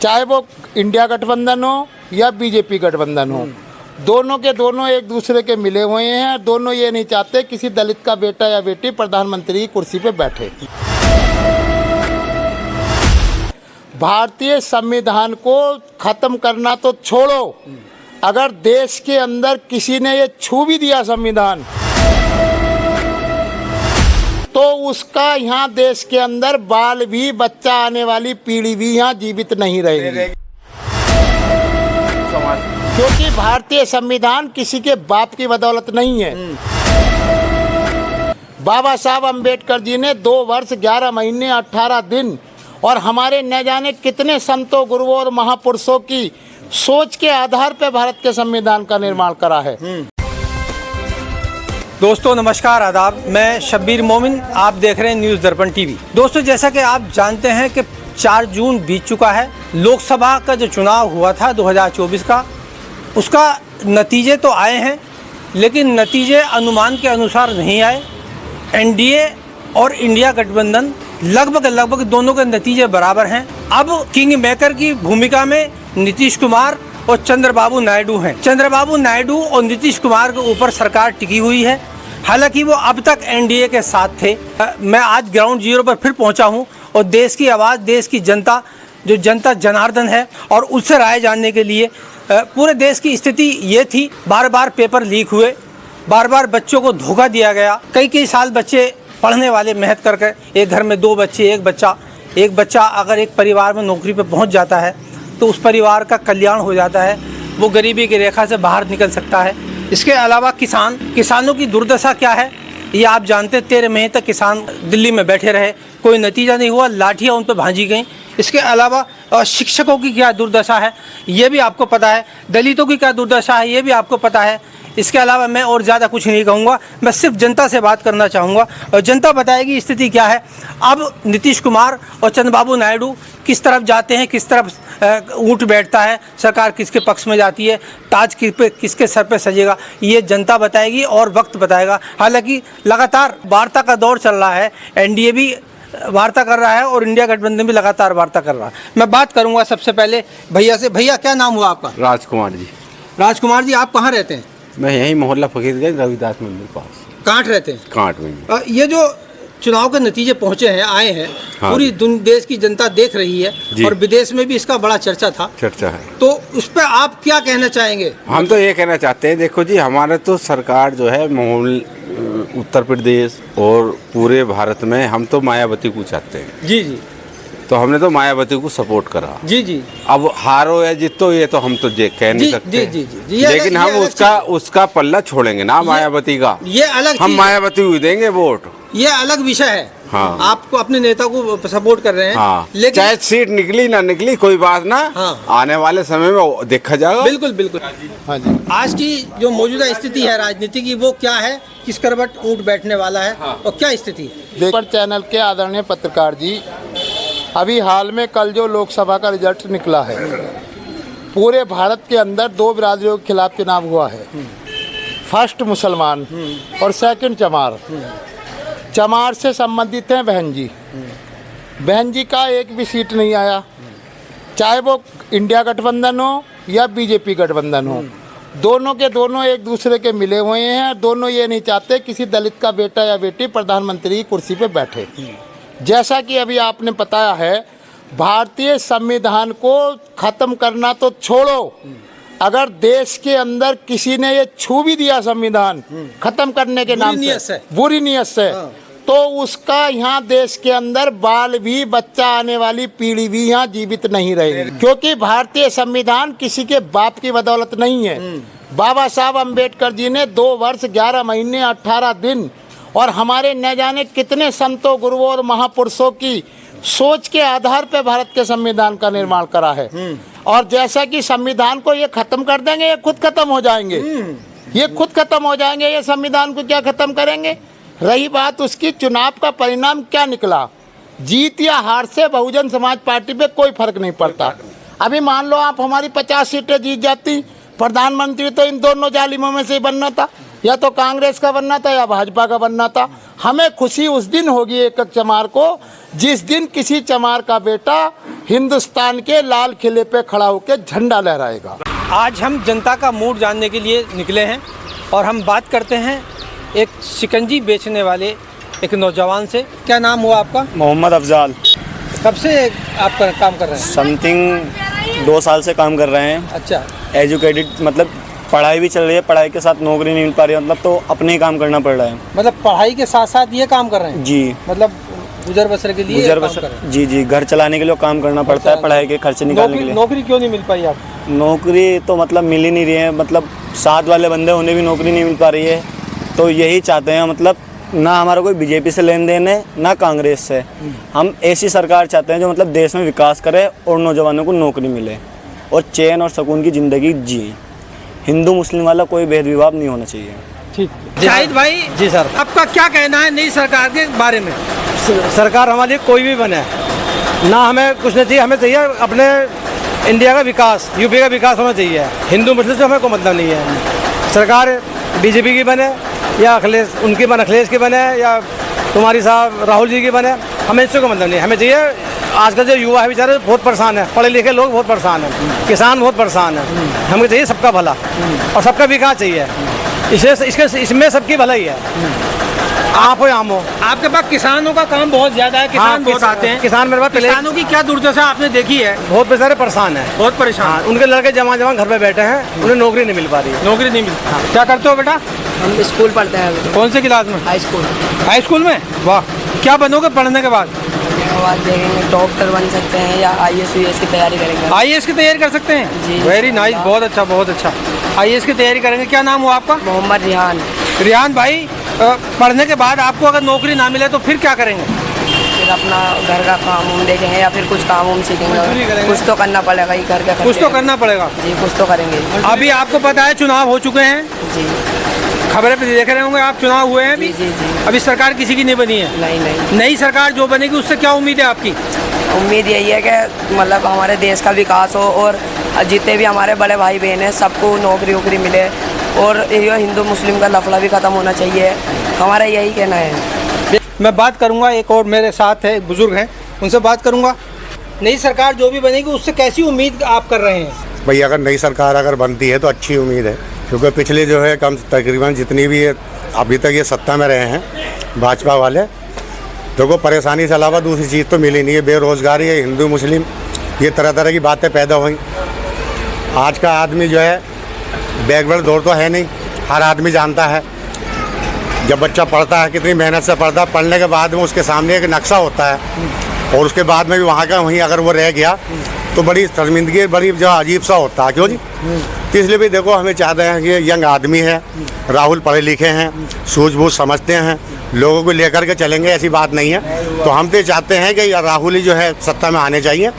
चाहे वो इंडिया गठबंधन हो या बीजेपी गठबंधन हो, दोनों के दोनों एक दूसरे के मिले हुए हैं। दोनों ये नहीं चाहते किसी दलित का बेटा या बेटी प्रधानमंत्री की कुर्सी पे बैठे। भारतीय संविधान को खत्म करना तो छोड़ो, अगर देश के अंदर किसी ने ये छू भी दिया संविधान, तो उसका यहाँ देश के अंदर बाल भी, बच्चा, आने वाली पीढ़ी भी यहाँ जीवित नहीं रहेगी। क्योंकि भारतीय संविधान किसी के बाप की बदौलत नहीं है। बाबा साहब अम्बेडकर जी ने 2 वर्ष 11 महीने 18 दिन और हमारे न जाने कितने संतों, गुरुओं और महापुरुषों की सोच के आधार पर भारत के संविधान का निर्माण करा है। दोस्तों नमस्कार, आदाब। मैं शब्बीर मोमिन, आप देख रहे हैं न्यूज़ दर्पण टीवी। दोस्तों जैसा कि आप जानते हैं कि 4 जून बीत चुका है। लोकसभा का जो चुनाव हुआ था 2024 का, उसका नतीजे तो आए हैं, लेकिन नतीजे अनुमान के अनुसार नहीं आए। एनडीए और इंडिया गठबंधन लगभग दोनों के नतीजे बराबर हैं। अब किंग मेकर की भूमिका में नीतीश कुमार और चंद्रबाबू नायडू हैं। चंद्रबाबू नायडू और नीतीश कुमार के ऊपर सरकार टिकी हुई है। हालांकि वो अब तक एनडीए के साथ थे। मैं आज ग्राउंड जीरो पर फिर पहुंचा हूं और देश की आवाज़, देश की जनता, जो जनता जनार्दन है, और उससे राय जानने के लिए पूरे देश की स्थिति ये थी। बार बार पेपर लीक हुए, बार बार बच्चों को धोखा दिया गया। कई साल बच्चे पढ़ने वाले मेहनत करके, एक घर में 2 बच्चे, एक बच्चा अगर एक परिवार में नौकरी पर पहुंच जाता है तो उस परिवार का कल्याण हो जाता है, वो गरीबी की रेखा से बाहर निकल सकता है। इसके अलावा किसानों की दुर्दशा क्या है ये आप जानते। 13 महीने तक किसान दिल्ली में बैठे रहे, कोई नतीजा नहीं हुआ, लाठियाँ उन पर भांजी गईं। इसके अलावा शिक्षकों की क्या दुर्दशा है ये भी आपको पता है, दलितों की क्या दुर्दशा है ये भी आपको पता है। इसके अलावा मैं और ज़्यादा कुछ नहीं कहूँगा, मैं सिर्फ जनता से बात करना चाहूँगा और जनता बताएगी स्थिति क्या है। अब नीतीश कुमार और चंद्रबाबू नायडू किस तरफ जाते हैं, किस तरफ ऊँट बैठता है, सरकार किसके पक्ष में जाती है, ताज किसके सर पे सजेगा, ये जनता बताएगी और वक्त बताएगा। हालांकि लगातार वार्ता का दौर चल रहा है, एनडीए भी वार्ता कर रहा है और इंडिया गठबंधन भी लगातार वार्ता कर रहा है। मैं बात करूँगा सबसे पहले भैया से। भैया क्या नाम हुआ आपका? राजकुमार जी। राजकुमार जी, आप कहाँ रहते हैं? मैं यही मोहल्ला फकीरगंज रविदास मंदिर पास कांट रहते हैं। कांट में ये जो चुनाव के नतीजे पहुंचे हैं, आए हैं, हाँ, पूरी देश की जनता देख रही है और विदेश में भी इसका बड़ा चर्चा है। तो उस पर आप क्या कहना चाहेंगे? हम तो ये कहना चाहते हैं, देखो जी, हमारे तो सरकार जो है उत्तर प्रदेश और पूरे भारत में हम तो मायावती को चाहते हैं। जी जी। तो हमने तो मायावती को सपोर्ट करा। जी जी। अब हारो या जीतो ये तो हम तो कह नहीं सकते। जी जी जी। लेकिन हम उसका पल्ला छोड़ेंगे ना, मायावती का। ये अलग, हम मायावती को देंगे वोट, ये अलग विषय है। हाँ। आपको अपने नेता को सपोर्ट कर रहे हैं। हाँ। लेकिन चाहे सीट निकली ना निकली कोई बात ना। हाँ। आने वाले समय में देखा जाएगा। बिल्कुल बिल्कुल। हाँ जी। आज की जो मौजूदा स्थिति है राजनीति की, वो क्या है, किस करवट ऊँट बैठने वाला है? हाँ। और क्या स्थिति है? पर चैनल के आदरणीय पत्रकार जी, अभी हाल में कल जो लोकसभा का रिजल्ट निकला है, पूरे भारत के अंदर 2 बिरादरियों के खिलाफ चुनाव हुआ है। फर्स्ट मुसलमान और सेकंड चमार। चमार से संबंधित हैं बहन जी का एक भी सीट नहीं आया। चाहे वो इंडिया गठबंधन हो या बीजेपी गठबंधन हो, दोनों के दोनों एक दूसरे के मिले हुए हैं। दोनों ये नहीं चाहते किसी दलित का बेटा या बेटी प्रधानमंत्री की कुर्सी पे बैठे। जैसा कि अभी आपने बताया है, भारतीय संविधान को खत्म करना तो छोड़ो, अगर देश के अंदर किसी ने ये छू भी दिया संविधान खत्म करने के नाम से, बुरी नीयत से, तो उसका यहाँ देश के अंदर बाल भी, बच्चा, आने वाली पीढ़ी भी यहाँ जीवित नहीं रहेगी। क्योंकि भारतीय संविधान किसी के बाप की बदौलत नहीं है। बाबा साहब अम्बेडकर जी ने 2 वर्ष 11 महीने 18 दिन और हमारे न जाने कितने संतों, गुरुओं और महापुरुषों की सोच के आधार पर भारत के संविधान का निर्माण करा है। और जैसा कि संविधान को ये खत्म कर देंगे, ये खुद खत्म हो जाएंगे। ये खुद खत्म हो जाएंगे, ये संविधान को क्या खत्म करेंगे। रही बात उसकी, चुनाव का परिणाम क्या निकला, जीत या हार से बहुजन समाज पार्टी पे कोई फर्क नहीं पड़ता। अभी मान लो आप हमारी 50 सीटें जीत जाती, प्रधानमंत्री तो इन दोनों जालिमों में से ही बनना था, या तो कांग्रेस का बनना था या भाजपा का बनना था। हमें खुशी उस दिन होगी एकक चमार को जिस दिन किसी चमार का बेटा हिंदुस्तान के लाल किले पे खड़ा होकर झंडा लहराएगा। आज हम जनता का मूड जानने के लिए निकले हैं और हम बात करते हैं एक शिकंजी बेचने वाले एक नौजवान से। क्या नाम हुआ आपका? मोहम्मद अफजाल। कब से आप काम कर रहे हैं? समथिंग 2 साल से काम कर रहे हैं। अच्छा। एजुकेटेड, मतलब पढ़ाई भी चल रही है, पढ़ाई के साथ नौकरी नहीं मिल पा रही है, मतलब तो अपने ही काम करना पड़ रहा है। मतलब पढ़ाई के साथ साथ ये काम कर रहे हैं? जी। मतलब गुजर बसर के लिए गुजर काम बसर, कर रहे हैं? जी जी, घर चलाने के लिए काम करना पड़ता है, पढ़ाई के खर्चे निकालने के लिए। नौकरी क्यों नहीं मिल पाई आप? नौकरी तो मतलब मिल ही नहीं रही है, मतलब साथ वाले बंदे उन्हें भी नौकरी नहीं मिल पा रही है। तो यही चाहते हैं, मतलब ना हमारा कोई बीजेपी से लेन देन है ना कांग्रेस से। हम ऐसी सरकार चाहते हैं जो मतलब देश में विकास करे और नौजवानों को नौकरी मिले और चैन और सुकून की ज़िंदगी जिए। हिंदू मुस्लिम वाला कोई भेदभाव नहीं होना चाहिए। ठीक। शाहिद भाई जी सर, आपका क्या कहना है नई सरकार के बारे में? सरकार हमारे लिए कोई भी बने ना, हमें कुछ नहीं चाहिए। हमें चाहिए अपने इंडिया का विकास, यूपी का विकास होना चाहिए। हिंदू मुस्लिम से हमें कोई मतलब नहीं है। सरकार बीजेपी की बने या अखिलेश की बने या तुम्हारी साहब राहुल जी की बने, हमें इससे कोई मतलब नहीं है। हमें चाहिए, आजकल जो युवा है बेचारे बहुत परेशान है, पढ़े लिखे लोग बहुत परेशान हैं, किसान बहुत परेशान है। हमें चाहिए सबका भला और सबका विकास चाहिए। इसमें सबकी भलाई है, आप हो आम हो। आपके पास किसानों का काम बहुत ज्यादा है, किसान बहुत आते हैं। किसान मेरे पास किसानों की क्या दुर्दशा आपने देखी है? बहुत बेचारे परेशान है, बहुत परेशान। उनके लड़के जमा घर पे बैठे हैं, उन्हें नौकरी नहीं मिल पा रही है। नौकरी नहीं मिलती। क्या करते हो बेटा? हम स्कूल पढ़ते हैं। कौन से क्लास में? High school. हाई स्कूल में? वाह। क्या बनोगे पढ़ने के बाद? देखेंगे, डॉक्टर बन सकते हैं या IAS की तैयारी करेंगे। IAS की तैयारी कर सकते हैं? जी। वेरी नाइस, बहुत अच्छा बहुत अच्छा। IAS की तैयारी करेंगे। क्या नाम हुआ आपका? मोहम्मद रिहान। रिहान भाई, पढ़ने के बाद आपको अगर नौकरी ना मिले तो फिर क्या करेंगे? फिर अपना घर का काम उम देखेंगे या फिर कुछ काम उम सीखेंगे। कुछ तो करना पड़ेगा ही, घर का कुछ तो करना पड़ेगा। जी, कुछ तो करेंगे। अभी आपको पता है चुनाव हो चुके हैं, जी। खबरें पे देख रहे होंगे आप, चुनाव हुए हैं अभी। जी, जी, जी। अभी सरकार किसी की नहीं बनी है। नहीं। नई सरकार जो बनेगी उससे क्या उम्मीद है आपकी? उम्मीद यही है कि मतलब हमारे देश का विकास हो और जितने भी हमारे बड़े भाई बहन हैं सबको नौकरी वोकरी मिले और ये हिंदू मुस्लिम का लफड़ा भी ख़त्म होना चाहिए। हमारा यही कहना है। मैं बात करूंगा, एक और मेरे साथ है बुजुर्ग हैं, उनसे बात करूंगा। नई सरकार जो भी बनेगी उससे कैसी उम्मीद आप कर रहे हैं? भाई अगर नई सरकार अगर बनती है तो अच्छी उम्मीद है, क्योंकि पिछले जो है कम तकरीबन जितनी भी अभी तक ये सत्ता में रहे हैं भाजपा वाले, देखो परेशानी से अलावा दूसरी चीज़ तो मिली नहीं है। बेरोज़गारी है, हिंदू मुस्लिम, ये तरह तरह की बातें पैदा हुई। आज का आदमी जो है बैकवर्ड दौड़ तो है नहीं, हर आदमी जानता है जब बच्चा पढ़ता है कितनी मेहनत से पढ़ता है, पढ़ने के बाद में उसके सामने एक नक्शा होता है और उसके बाद में भी वहाँ का वहीं अगर वो रह गया तो बड़ी शर्मिंदगी, बड़ी जो अजीब सा होता है। क्यों जी? तो इसलिए भी देखो हमें चाहते हैं कि यंग आदमी है, राहुल पढ़े लिखे हैं, सूझबूझ समझते हैं, लोगों को लेकर के चलेंगे, ऐसी बात नहीं है। तो हम तो चाहते हैं कि राहुल ही जो है सत्ता में आने चाहिए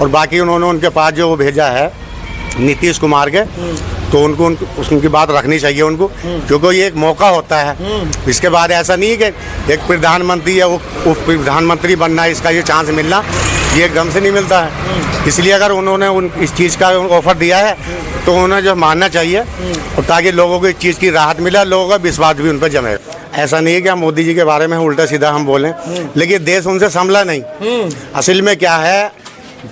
और बाकी उन्होंने उनके पास जो वो भेजा है नीतीश कुमार के, तो उनको उनकी बात रखनी चाहिए उनको, क्योंकि ये एक मौका होता है। इसके बाद ऐसा नहीं है कि एक प्रधानमंत्री या उप प्रधानमंत्री बनना, इसका ये चांस मिलना ये एकदम से नहीं मिलता है। इसलिए अगर उन्होंने इस चीज़ का ऑफर दिया है तो उन्हें जो मानना चाहिए और ताकि लोगों को इस चीज़ की राहत मिले, लोगों का विश्वास भी उन पर जमे। ऐसा नहीं है कि हम मोदी जी के बारे में उल्टा सीधा हम बोलें, लेकिन देश उनसे संभला नहीं। असल में क्या है,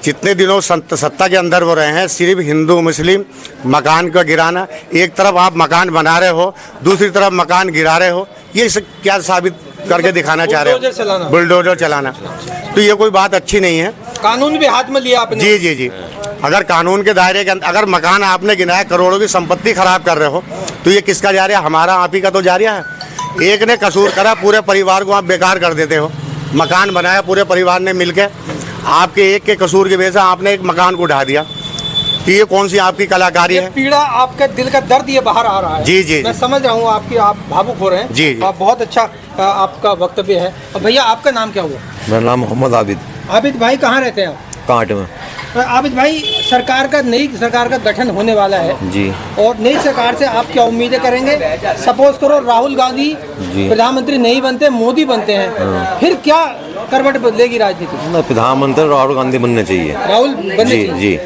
जितने दिनों सत्ता के अंदर वो रहे हैं, सिर्फ हिंदू मुस्लिम मकान का गिराना, एक तरफ आप मकान बना रहे हो, दूसरी तरफ मकान गिरा रहे हो, ये क्या साबित करके दिखाना चाह रहे हो? बुलडोजर चलाना। तो ये कोई बात अच्छी नहीं है। कानून भी हाथ में लिया आपने। जी जी जी। अगर कानून के दायरे के अंदर अगर मकान आपने गिनाया, करोड़ों की संपत्ति खराब कर रहे हो, तो ये किसका जारिया? हमारा, आप ही का तो जारिया है। एक ने कसूर करा, पूरे परिवार को आप बेकार कर देते हो। मकान बनाया पूरे परिवार ने मिलकर, आपके एक के कसूर की वजह से आपने एक मकान को ढा दिया, तो ये कौन सी आपकी कलाकारी है? पीड़ा, आपके दिल का दर्द ये बाहर आ रहा है। जी जी, मैं समझ रहा हूँ आपकी, आप भावुक हो रहे हैं। जी जी। आप बहुत अच्छा आपका वक्तव्य है। और भैया आपका नाम क्या हुआ? मेरा नाम मोहम्मद आबिद। आबिद भाई कहाँ रहते हैं आप? कांट में। आबिद भाई, नई सरकार का गठन होने वाला है जी, और नई सरकार से आप क्या उम्मीदें करेंगे? सपोज करो राहुल गांधी प्रधानमंत्री नहीं बनते, मोदी बनते हैं, फिर क्या करवट बदलेगी राजनीति? प्रधानमंत्री राहुल गांधी बनने चाहिए। राहुल बनने चाहिए। जी।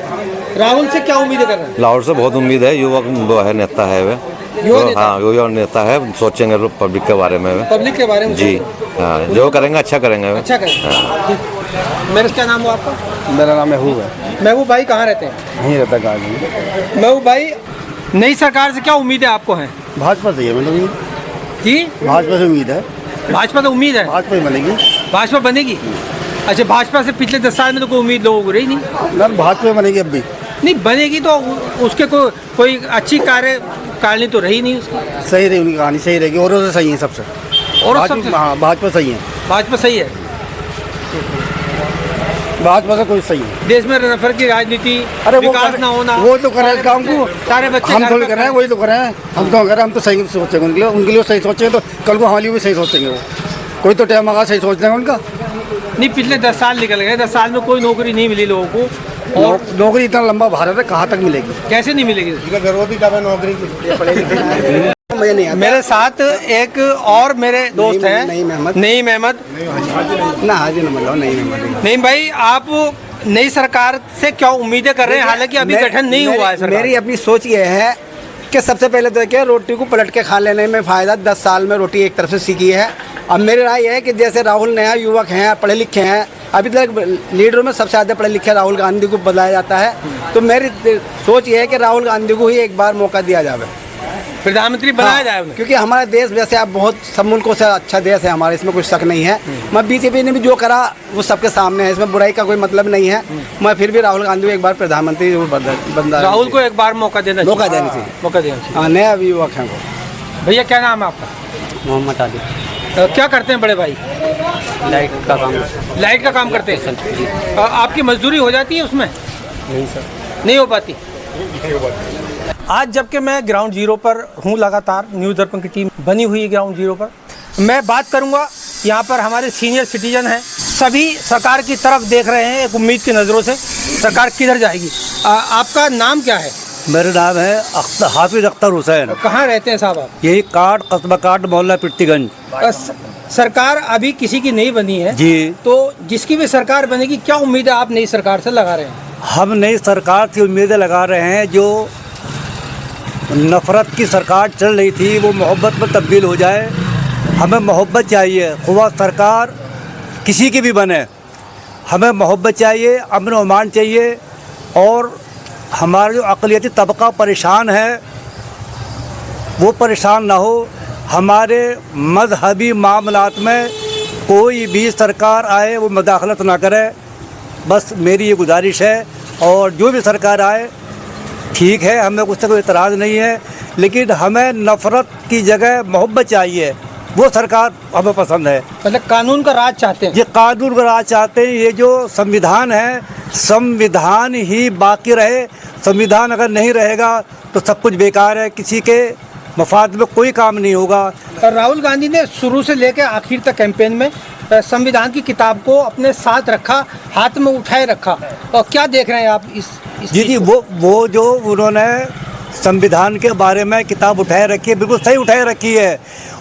राहुल से क्या उम्मीदें कर रहे हैं? राहुल से बहुत उम्मीद है, युवक वो है, नेता है वह। युवा नेता? हाँ युवा नेता है, सोचेंगे लोग पब्लिक के बारे में। पब्लिक के बारे में जी हाँ, जो करेंगे अच्छा करेंगे। अच्छा करेंगे। मेरा क्या नाम हुआ आपका? मेरा नाम महबूब है। महबूब भाई कहाँ रहते हैं? यहीं रहता गाजी। महबूब भाई, नई सरकार से क्या उम्मीद है आपको? है भाजपा से है मतलब कि भाजपा से उम्मीद है। भाजपा तो उम्मीद है, भाजपा ही बनेगी। भाजपा बनेगी। अच्छा, भाजपा से पिछले 10 साल में तो कोई उम्मीद लोगों को रही नहीं। ना भाजपा बनेगी अब भी। नहीं बनेगी तो उसके कोई अच्छी कार्यकारिणी तो रही नहीं उसकी। सही रही उनकी कहानी, सही रहेगी। औरों से सही है सबसे। और सबसे हाँ भाजपा सही है। भाजपा सही है। भाजपा से कोई सही है। देश में नफरत की राजनीति, विकास ना होना, वो तो कर रहे हैं काम को। सारे बच्चे हम थोड़ी कर रहे हैं, वही तो कर रहे हैं। हम तो कर रहे हैं, हम तो सही सोचेंगे उनके लिए सही सोचेंगे तो कल को हमारे लिए भी सही सोचेंगे। वो कोई तो टाइम आगा सही सोच देंगे उनका। नहीं, पिछले 10 साल निकल गए, 10 साल में कोई नौकरी नहीं मिली लोगों को। और नौकरी इतना लंबा भारत है, कहाँ तक मिलेगी? कैसे नहीं मिलेगी? जरूरत ही कब है नौकरी की? मेरे साथ एक और मेरे दोस्त हैं, नईम अहमद। ना हाजिर नहीं। नहीं भाई, आप नई सरकार से क्या उम्मीदें कर रहे हैं? हालांकि अभी गठन नहीं हुआ है सरकार। मेरी अपनी सोच ये है कि सबसे पहले तो क्या, रोटी को पलट के खा लेने में फ़ायदा। 10 साल में रोटी एक तरफ से सीखी है। अब मेरी राय है कि जैसे राहुल नया युवक हैं, पढ़े लिखे हैं, अभी तक लीडरों में सबसे ज़्यादा पढ़े लिखे राहुल गांधी को बताया जाता है। तो मेरी सोच ये है कि राहुल गांधी को ही एक बार मौका दिया जाए, प्रधानमंत्री बनाया जाए उन्हें। क्योंकि हमारा देश वैसे अब बहुत सब मुल्कों से अच्छा देश है हमारा, इसमें कुछ शक नहीं है। मैं बीजेपी ने भी जो करा वो सबके सामने है, इसमें बुराई का कोई मतलब नहीं है। मैं फिर भी राहुल गांधी को एक बार प्रधानमंत्री जरूर बंदा राहुल को एक बार मौका देना चाहिए। मौका देना चाहिए। मौका देना चाहिए। हाँ, नया युवक है वो। भैया क्या नाम है आपका? मोहम्मद आदिल। क्या करते हैं बड़े भाई? लाइट का काम। लाइट का काम करते हैं जी। आपकी मजदूरी हो जाती है उसमें? नहीं सर, नहीं हो पाती। आज जबकि मैं ग्राउंड जीरो पर हूँ, लगातार न्यूज़ दर्पण की टीम बनी हुई है ग्राउंड जीरो पर। मैं बात करूँगा, यहाँ पर हमारे सीनियर सिटीजन हैं, सभी सरकार की तरफ देख रहे हैं एक उम्मीद की नज़रों से, सरकार किधर जाएगी। आपका नाम क्या है? मेरा नाम है हाफिज अख्तर हुसैन। कहाँ रहते हैं साहब आप? यही काट कस्बा काट मोहल्ला पिट्टीगंज। सरकार अभी किसी की नहीं बनी है जी। तो जिसकी भी सरकार बनेगी, क्या उम्मीद है आप नई सरकार से लगा रहे हैं? हम नई सरकार से उम्मीदें लगा रहे हैं। जो नफ़रत की सरकार चल रही थी वो मोहब्बत में तब्दील हो जाए। हमें मोहब्बत चाहिए, खुदा सरकार किसी की भी बने, हमें मोहब्बत चाहिए, अमन अमान चाहिए। और हमारा जो अक़लियती तबका परेशान है वो परेशान ना हो। हमारे मजहबी मामलात में कोई भी सरकार आए वो मुदाखलत ना करे, बस मेरी ये गुजारिश है। और जो भी सरकार आए ठीक है, हमें उससे कोई एतराज़ नहीं है, लेकिन हमें नफ़रत की जगह मोहब्बत चाहिए। वो सरकार हमें पसंद है। मतलब कानून का राज चाहते हैं? ये कानून का राज चाहते हैं। ये जो संविधान है, संविधान ही बाकी रहे। संविधान अगर नहीं रहेगा तो सब कुछ बेकार है, किसी के मफाद में कोई काम नहीं होगा। और राहुल गांधी ने शुरू से लेकर आखिर तक कैंपेन में संविधान की किताब को अपने साथ रखा, हाथ में उठाए रखा। और क्या देख रहे हैं आप इस जी वो जो उन्होंने संविधान के बारे में किताब उठाए रखी है, बिल्कुल सही उठाए रखी है।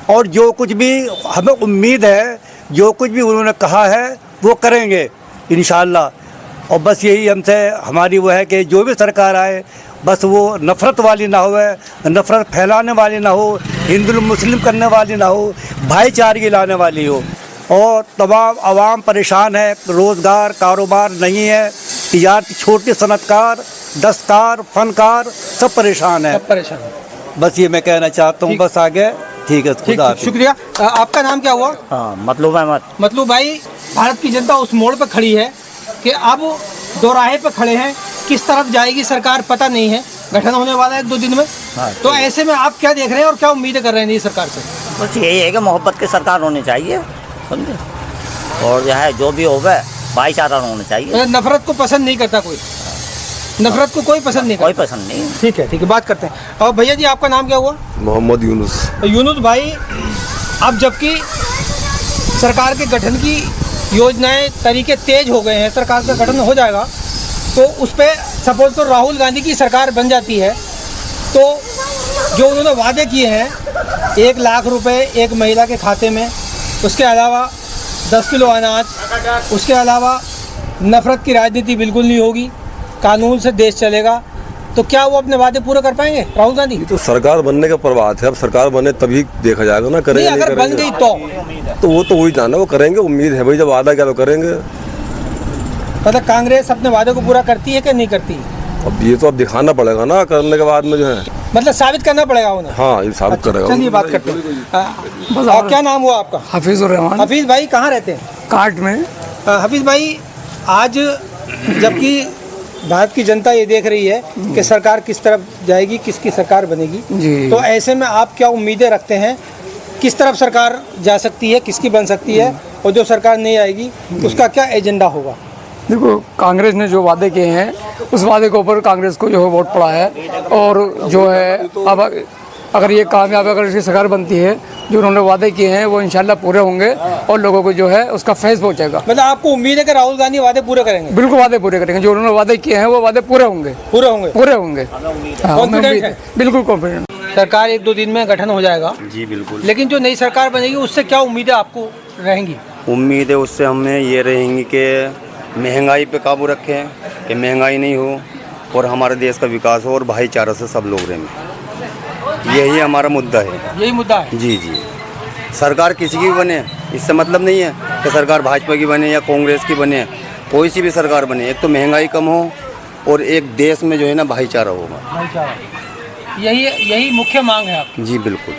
और जो कुछ भी हमें उम्मीद है, जो कुछ भी उन्होंने कहा है वो करेंगे इंशाअल्लाह। और बस यही हमसे हमारी वो है कि जो भी सरकार आए बस वो नफ़रत वाली ना हो, नफ़रत फैलाने वाली ना हो, हिंदू मुस्लिम करने वाली ना हो, भाईचारे लाने वाली हो। और तमाम आवाम परेशान है, रोज़गार कारोबार नहीं है, तिजारत छोटे सनतकार, दस्तकार, फनकार सब परेशान है। सब परेशान। बस ये मैं कहना चाहता हूँ। बस आगे ठीक है, खुदा हाफिज़। शुक्रिया। आपका नाम क्या हुआ? हाँ, मतलूब अहमद। मतलब भाई, भारत की जनता उस मोड़ पर खड़ी है कि अब दोराहे पर खड़े हैं, किस तरफ जाएगी सरकार पता नहीं है। गठन होने वाला है 1-2 दिन में। तो ऐसे में आप क्या देख रहे हैं और क्या उम्मीदें कर रहे हैं नई सरकार से? बस यही है कि मोहब्बत की सरकार होनी चाहिए, समझे, और जो है जो भी होगा भाईचारा होना चाहिए। नफरत को पसंद नहीं करता कोई, नफरत को कोई पसंद नहीं करता। कोई पसंद नहीं। ठीक है, बात करते हैं। और भैया जी, आपका नाम क्या हुआ? मोहम्मद यूनुस। यूनुस भाई, अब जबकि सरकार के गठन की योजनाएं, तरीके तेज हो गए हैं, सरकार का गठन हो जाएगा, तो उस पर सपोज तो राहुल गांधी की सरकार बन जाती है, तो जो उन्होंने वादे किए हैं 1 लाख रुपए एक महिला के खाते में, उसके अलावा 10 किलो अनाज, उसके अलावा नफ़रत की राजनीति बिल्कुल नहीं होगी, कानून से देश चलेगा, तो क्या वो अपने वादे पूरे कर पाएंगे राहुल गांधी? तो सरकार बनने का प्रभात है, अब सरकार बने तभी देखा जाएगा ना, करेंगे नहीं, अगर बन गई तो वो तो वही जाना, वो करेंगे, उम्मीद है भाई, जब वादा क्या तो करेंगे। मतलब कांग्रेस अपने वादे को पूरा करती है कि नहीं करती? अब ये तो अब दिखाना पड़ेगा ना, करने के बाद में जो है, मतलब साबित करना पड़ेगा उन्हें। हाँ, ये साबित करेगा। चलिए बात करते हैं। और क्या नाम हुआ आपका? हफीजुर रहमान। हफीज भाई कहाँ रहते हैं? काट में। हफीज भाई, आज जबकि भारत की जनता ये देख रही है कि सरकार किस तरफ जाएगी, किसकी सरकार बनेगी, जी। तो ऐसे में आप क्या उम्मीदें रखते हैं, किस तरफ सरकार जा सकती है, किसकी बन सकती है, और जो सरकार नहीं आएगी उसका क्या एजेंडा होगा? देखो, कांग्रेस ने जो वादे किए हैं उस वादे के ऊपर कांग्रेस को जो है वोट पड़ा है, और जो है अब अगर ये कामयाब, अगर इसकी सरकार बनती है, जो उन्होंने वादे किए हैं वो इंशाल्लाह पूरे होंगे और लोगों को जो है उसका फैज़ पहुंचेगा। मतलब आपको उम्मीद है कि राहुल गांधी वादे पूरे करेंगे? बिल्कुल वादे पूरे करेंगे, जो उन्होंने वादे किए हैं वो वादे पूरे होंगे। पूरे होंगे? पूरे होंगे, हाँ, कॉन्फिडेंट है? बिल्कुल कॉन्फिडेंट। सरकार 1-2 दिन में गठन हो जाएगा जी बिल्कुल। लेकिन जो नई सरकार बनेगी उससे क्या उम्मीदें आपको रहेंगी? उम्मीद है उससे हमें ये रहेंगी कि महंगाई पे काबू रखें, कि महंगाई नहीं हो और हमारे देश का विकास हो और भाईचारा से सब लोग रहेंगे। यही हमारा मुद्दा है। यही मुद्दा है? जी जी। सरकार किसी की भी बने, इससे मतलब नहीं है कि सरकार भाजपा की बने या कांग्रेस की बने, कोई सी भी सरकार बने, एक तो महंगाई कम हो और एक देश में जो है ना भाईचारा होगा। भाईचारा, यही मुख्य मांग है आपकी? जी बिल्कुल।